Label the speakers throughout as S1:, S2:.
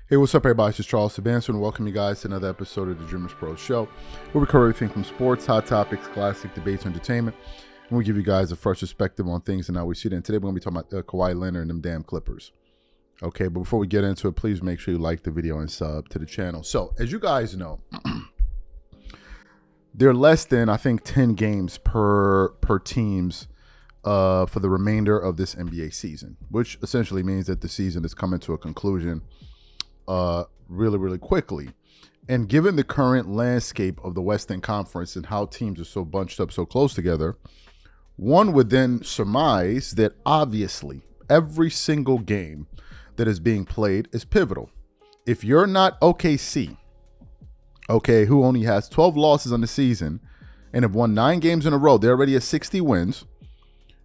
S1: Hey, what's up, everybody? This is Charles Sabanson, and welcome you guys to another episode of the DREAMERSPRO show, where we cover everything from sports, hot topics, classic debates, entertainment, and we give you guys a fresh perspective on things and how we see them. Today, we're going to be talking about Kawhi Leonard and them damn Clippers. Okay, but before we get into it, please make sure you like the video and sub to the channel. So, as you guys know, there are less than, I think, 10 games per teams for the remainder of this NBA season, which essentially means that the season is coming to a conclusion really quickly. And given the current landscape of the Western Conference and how teams are so bunched up so close together, one would then surmise that obviously every single game that is being played is pivotal. If you're not OKC, okay, who only has 12 losses on the season and have won 9 games in a row, they're already at 60 wins,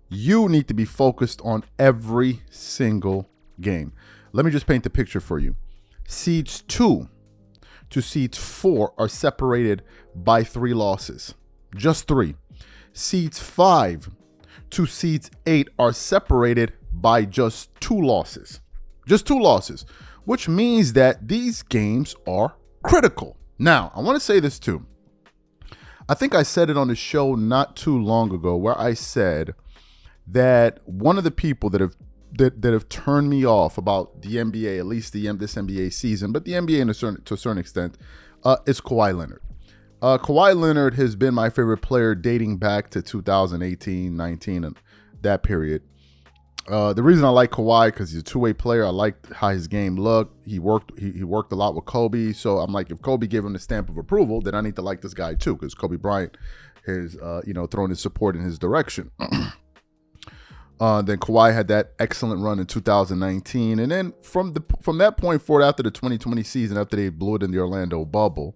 S1: you need to be focused on every single game. Let me just paint the picture for you. Seeds 2 to seeds 4 are separated by 3 losses. Just 3. Seeds 5 to seeds 8 are separated by just 2 losses. Just 2 losses, which means that these games are critical. Now, I want to say this too. I think I said it on the show not too long ago where I said that one of the people that have turned me off about the NBA, at least this NBA season, but the NBA to a certain extent, is Kawhi Leonard. Kawhi Leonard has been my favorite player dating back to 2018, 19, and that period. The reason I like Kawhi because he's a two-way player. I like how his game looked. He worked a lot with Kobe, so I'm like, if Kobe gave him the stamp of approval, then I need to like this guy too, because Kobe Bryant has thrown his support in his direction. Then Kawhi had that excellent run in 2019. And then from that point forward, after the 2020 season, after they blew it in the Orlando bubble,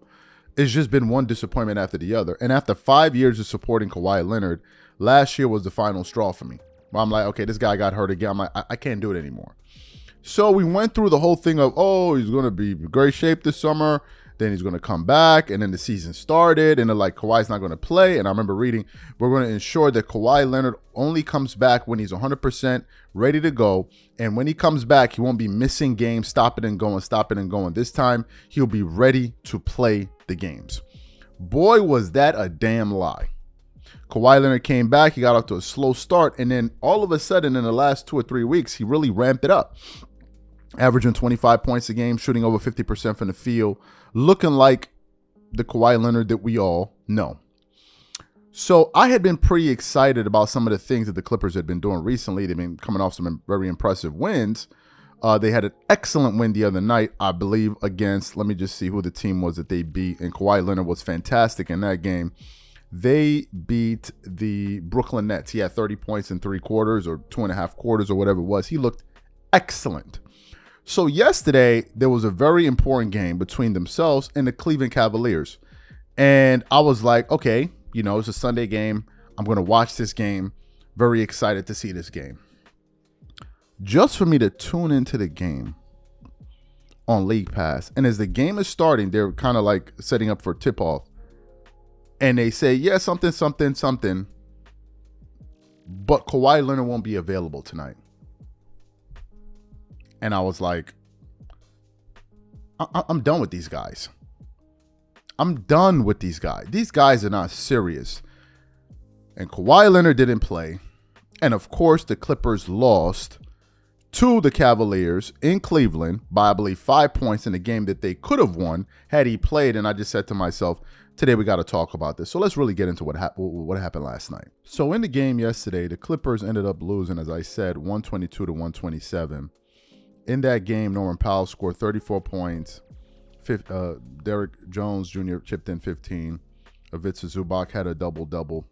S1: it's just been one disappointment after the other. And after 5 years of supporting Kawhi Leonard, last year was the final straw for me. Where I'm like, okay, this guy got hurt again. I'm like, I can't do it anymore. So we went through the whole thing of, oh, he's going to be in great shape this summer. Then he's going to come back, and then the season started, and they're like, Kawhi's not going to play. And I remember reading, we're going to ensure that Kawhi Leonard only comes back when he's 100% ready to go. And when he comes back, he won't be missing games, stopping and going. This time, he'll be ready to play the games. Boy, was that a damn lie. Kawhi Leonard came back. He got off to a slow start, and then all of a sudden, in the last 2 or 3 weeks, he really ramped it up. Averaging 25 points a game, shooting over 50% from the field, looking like the Kawhi Leonard that we all know. So I had been pretty excited about some of the things that the Clippers had been doing recently. They've been coming off some very impressive wins. They had an excellent win the other night, I believe, against, let me just see who the team was that they beat. And Kawhi Leonard was fantastic in that game. They beat the Brooklyn Nets. He had 30 points in 3 quarters or 2.5 quarters or whatever it was. He looked excellent. So yesterday, there was a very important game between themselves and the Cleveland Cavaliers. And I was like, okay, it's a Sunday game. I'm going to watch this game. Very excited to see this game. Just for me to tune into the game on League Pass. And as the game is starting, they're kind of like setting up for tip-off. And they say, yeah, something. But Kawhi Leonard won't be available tonight. And I was like, I'm done with these guys. I'm done with these guys. These guys are not serious. And Kawhi Leonard didn't play. And of course, the Clippers lost to the Cavaliers in Cleveland by, I believe, 5 points in a game that they could have won had he played. And I just said to myself, today we got to talk about this. So let's really get into what happened last night. So in the game yesterday, the Clippers ended up losing, as I said, 122 to 127. In that game, Norman Powell scored 34 points. Derrick Jones Jr. chipped in 15. Ivica Zubac had a double-double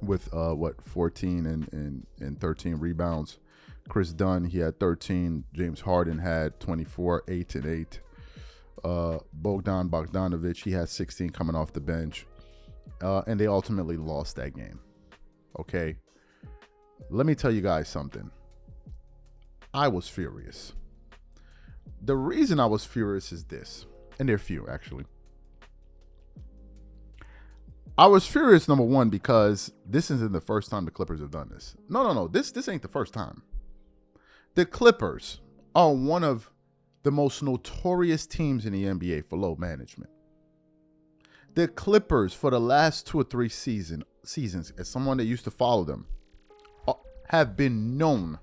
S1: with 14 and 13 rebounds. Chris Dunn, he had 13. James Harden had 24, 8 and 8. Bogdan Bogdanovic, he had 16 coming off the bench. And they ultimately lost that game. Okay? Let me tell you guys something. I was furious. The reason I was furious is this, and there are few actually. I was furious, number one, because this isn't the first time the Clippers have done this. No. This ain't the first time. The Clippers are one of the most notorious teams in the NBA for load management. The Clippers, for the last 2 or 3 seasons, as someone that used to follow them, have been known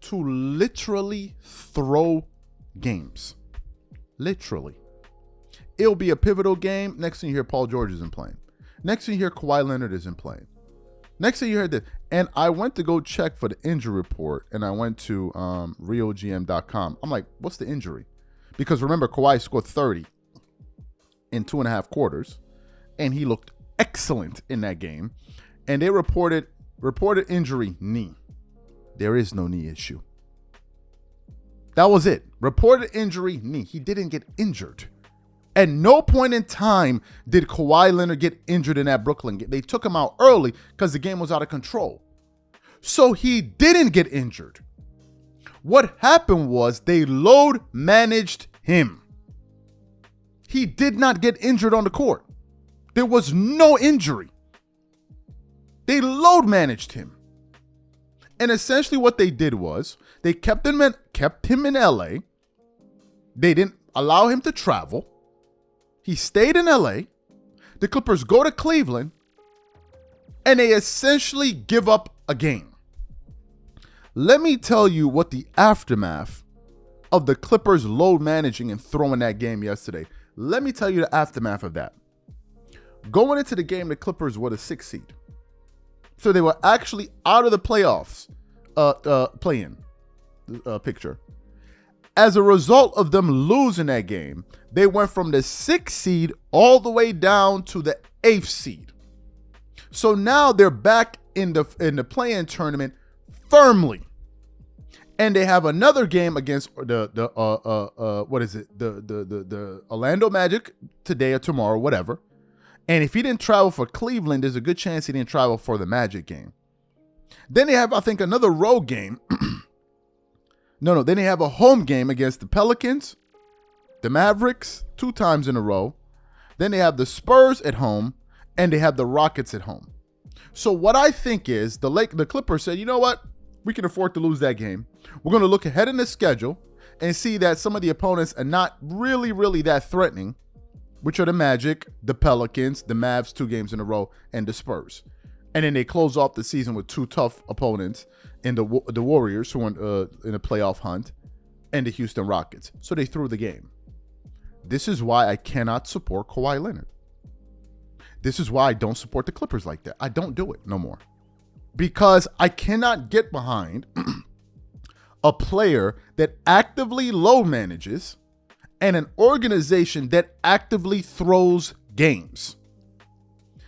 S1: to literally throw games. Literally. It'll be a pivotal game. Next thing you hear, Paul George isn't playing. Next thing you hear, Kawhi Leonard isn't playing. Next thing you heard this. And I went to go check for the injury report, and I went to RealGM.com. I'm like, what's the injury? Because remember, Kawhi scored 30 in 2.5 quarters, and he looked excellent in that game. And they reported injury, knee. There is no knee issue. That was it. Reported injury, knee. He didn't get injured. At no point in time did Kawhi Leonard get injured in that Brooklyn game. They took him out early because the game was out of control. So he didn't get injured. What happened was they load managed him. He did not get injured on the court. There was no injury. They load managed him. And essentially what they did was they kept him in LA. They didn't allow him to travel. He stayed in LA. The Clippers go to Cleveland, and they essentially give up a game. Let me tell you what the aftermath of the Clippers load managing and throwing that game yesterday. Let me tell you the aftermath of that. Going into the game, the Clippers were the 6th seed. So they were actually out of the playoffs play-in picture. As a result of them losing that game, they went from the 6th seed all the way down to the 8th seed. So now they're back in the play-in tournament firmly. And they have another game against the Orlando Magic today or tomorrow, whatever. And if he didn't travel for Cleveland, there's a good chance he didn't travel for the Magic game. Then they have, I think, another road game. Then they have a home game against the Pelicans, the Mavericks, 2 times in a row. Then they have the Spurs at home, and they have the Rockets at home. So what I think is the Clippers said, you know what? We can afford to lose that game. We're going to look ahead in the schedule and see that some of the opponents are not really, really that threatening, which are the Magic, the Pelicans, the Mavs 2 games in a row, and the Spurs. And then they close off the season with 2 tough opponents in the Warriors, who were in a playoff hunt, and the Houston Rockets. So they threw the game. This is why I cannot support Kawhi Leonard. This is why I don't support the Clippers like that. I don't do it no more. Because I cannot get behind a player that actively load manages and an organization that actively throws games.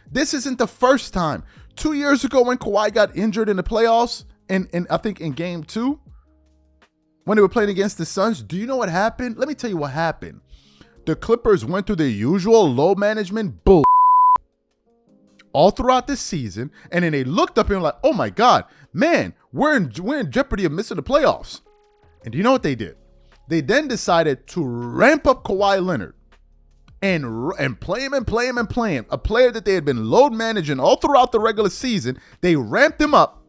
S1: This isn't the first time. 2 years ago when Kawhi got injured in the playoffs, and I think in game 2, when they were playing against the Suns, do you know what happened? Let me tell you what happened. The Clippers went through their usual load management bull all throughout the season, and then they looked up and were like, oh my God, man, we're in jeopardy of missing the playoffs. And do you know what they did? They then decided to ramp up Kawhi Leonard and play him. A player that they had been load managing all throughout the regular season, they ramped him up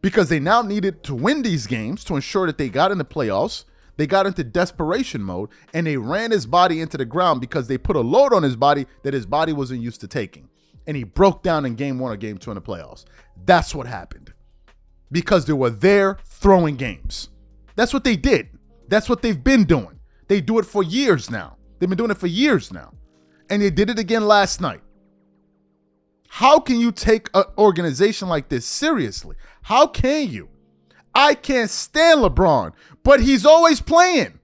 S1: because they now needed to win these games to ensure that they got in the playoffs. They got into desperation mode, and they ran his body into the ground because they put a load on his body that his body wasn't used to taking. And he broke down in game 1 or game 2 in the playoffs. That's what happened. Because they were there throwing games. That's what they did. That's what they've been doing. They do it for years now. They've been doing it for years now. And they did it again last night. How can you take an organization like this seriously? How can you? I can't stand LeBron, but he's always playing.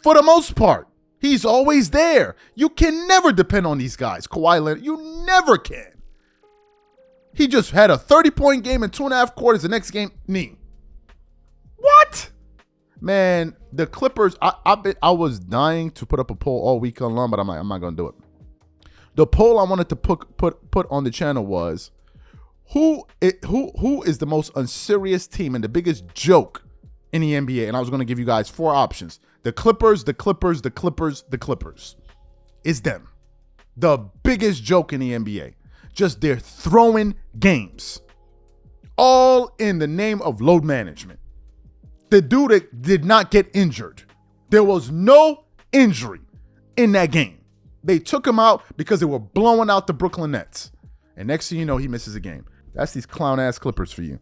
S1: For the most part, he's always there. You can never depend on these guys. Kawhi Leonard, you never can. He just had a 30-point game in 2.5 quarters. The next game, knee. What? Man, the Clippers, I was dying to put up a poll all weekend long, but I'm not going to do it. The poll I wanted to put on the channel was, who is the most unserious team and the biggest joke in the NBA? And I was going to give you guys 4 options. The Clippers. It's them. The biggest joke in the NBA. Just they're throwing games. All in the name of load management. The dude that did not get injured. There was no injury in that game. They took him out because they were blowing out the Brooklyn Nets. And next thing you know, he misses a game. That's these clown-ass Clippers for you.